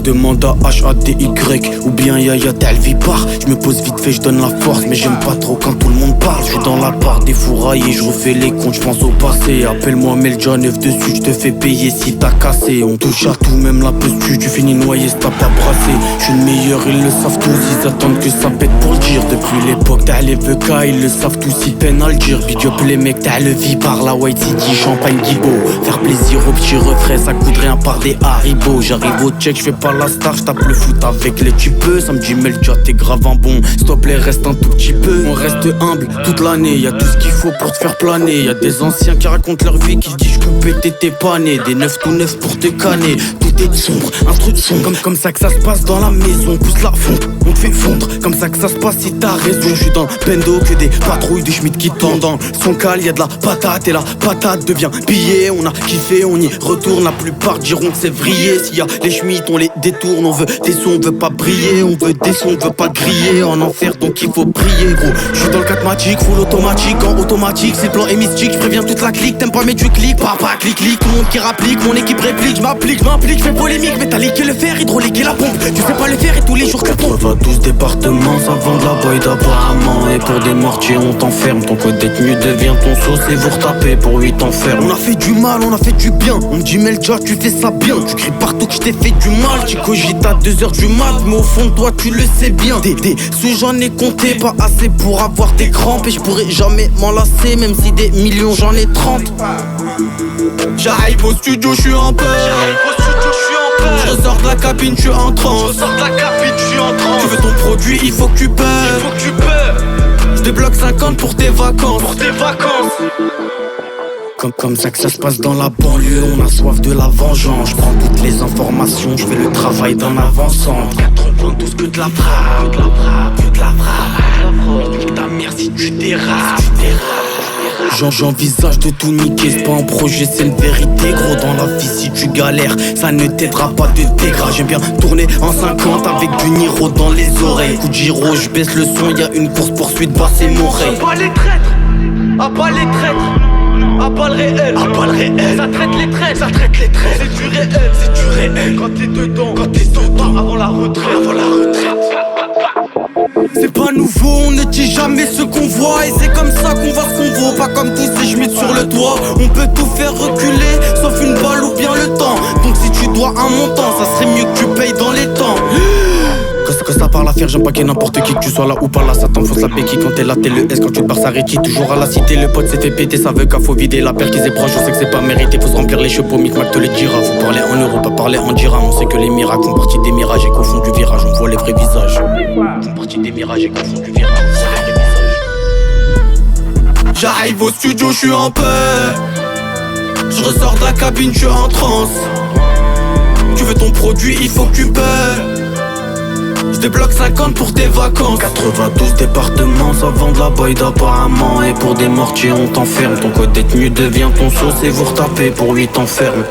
Demande à HADY ou bien Yaya Telvipar. Je me pose vite fait, je donne la force, mais j'aime pas trop quand tout le monde parle. Je suis dans la part des fourraillés, je refais les comptes, je pense au passé. Appelle-moi Melja, 9 dessus, je te fais payer si t'as cassé. On touche à tout, même la pestu, tu finis noyé si t'as pas brassé. Je suis le meilleur, ils le savent tous, ils attendent que ça pète pour le dire. Depuis l'époque t'as les VK, ils le savent tous, ils peinent à le dire. Big up les mecs, t'as le Vipar, la White City, Champagne Guibo. Faire plaisir aux petits refrains, ça coûte rien par des haribots. J'arrive au check, je fais pas la star, je tape le foot avec les tupeux. Ça me dit Melja, t'es grave un bon, stop les reste un tout petit peu. On reste humble toute l'année, y'a tout ce qu'il faut pour te faire planer. Y'a des anciens qui racontent leur vie, qui disent coupé t'étais pas né. Des 9 tout neuf pour te canner, tout est sombre, un truc sombre. Comme ça que ça se passe dans la maison, pousse la fonte, on te fait fondre. Comme ça que ça se passe si t'as raison. Je suis dans le bendo, que des patrouilles de Schmitt qui tombent dans son cal. Y'a de la patate et la patate devient billet. On a kiffé, on y retourne, la plupart diront que c'est vrillé. S'il y a les Schmitt, on les détourne. On veut des sons, on veut pas briller. On veut des sons, on veut pas griller. En enfer donc il faut prier gros. Je suis dans le 4matic, full automatique. En automatique, c'est le plan et mystique. Je préviens toute la clique, t'aimes pas mais tu cliques. Papa clic clic, tout le monde qui rapplique. Mon équipe réplique, je m'applique, je fais polémique. Métallique et le fer, hydraulique et la pompe. Tu sais pas le faire et tous les jours tu pompes. 92 départements, ça vend de la boyd apparemment. Et pour des mortiers on t'enferme. Ton code détenu devient ton sauce et vous retaper pour 8 enfermes. On a fait du mal, on a fait du bien. On me dit Melja tu fais ça bien. Tu cries partout que je t'ai fait du mal. Tu cogites à 2h du mat, mais au fond de toi tu le sais bien. Des sous j'en ai compté, pas assez pour avoir des crampes. Et je pourrais jamais m'en lasser, même si des millions j'en ai 30. J'arrive au studio, je suis en paix. Je ressors de la cabine, je suis en transe. Tu veux ton produit, il faut que tu paies. Je débloque 50 pour tes vacances. Comme ça que ça se passe dans la banlieue, on a soif de la vengeance. Je prends toutes les informations, je fais le travail d'en avançant. 92 que de la frappe, que de la frappe. Nique ta mère si tu dérapes. J'envisage de tout niquer, c'est pas un projet, c'est une vérité. Gros dans la vie si tu galères, ça ne t'aidera pas de dégras. J'aime bien tourner en 50 avec du Niro dans les oreilles. Coup de gyro, je baisse le son, y'a une course poursuite, bah c'est mon rêve. À bas les traîtres, à bas les traîtres, à bas le réel, à bas le réel. Ça traite les traîtres, ça traite les traîtres. C'est du réel, c'est du réel. Quand t'es dedans, avant la retraite, C'est pas nouveau, on ne dit jamais ce qu'on voit. Et c'est comme ça qu'on voit ce qu'on vaut. Pas comme tous ces schmitts sur le toit. On peut tout faire reculer, sauf une balle ou bien le temps. Donc si tu dois un montant, ça serait mieux que tu payes dans les temps. Que ça parle à faire, j'aime pas qu'il y ait n'importe qui. Que tu sois là ou pas là, ça t'enfonce la béquille. Quand t'es là, t'es le S, quand tu te barres, ça rétille. Toujours à la cité, le pote s'est fait péter. Ça veut qu'il faut vider la paire qu'ils est proche. On sait que c'est pas mérité, faut se remplir les chevaux. Micmac te le dira. Faut parler en euros, pas parler en dirham. On sait que les miracles font partie des mirages et qu'au fond du virage, on voit les vrais visages. Font partie des mirages et qu'au fond du virage, on voit les vrais visages. J'arrive au studio, je suis en paix. Je ressors de la cabine, je suis en transe. Tu veux ton produit, il faut que tu paies. Je débloque 50 pour tes vacances. 92 départements, ça vend de la boyd apparemment. Et pour des mortiers on t'enferme. Ton code détenu devient ton sauce et vous retapez pour 8 enfermes.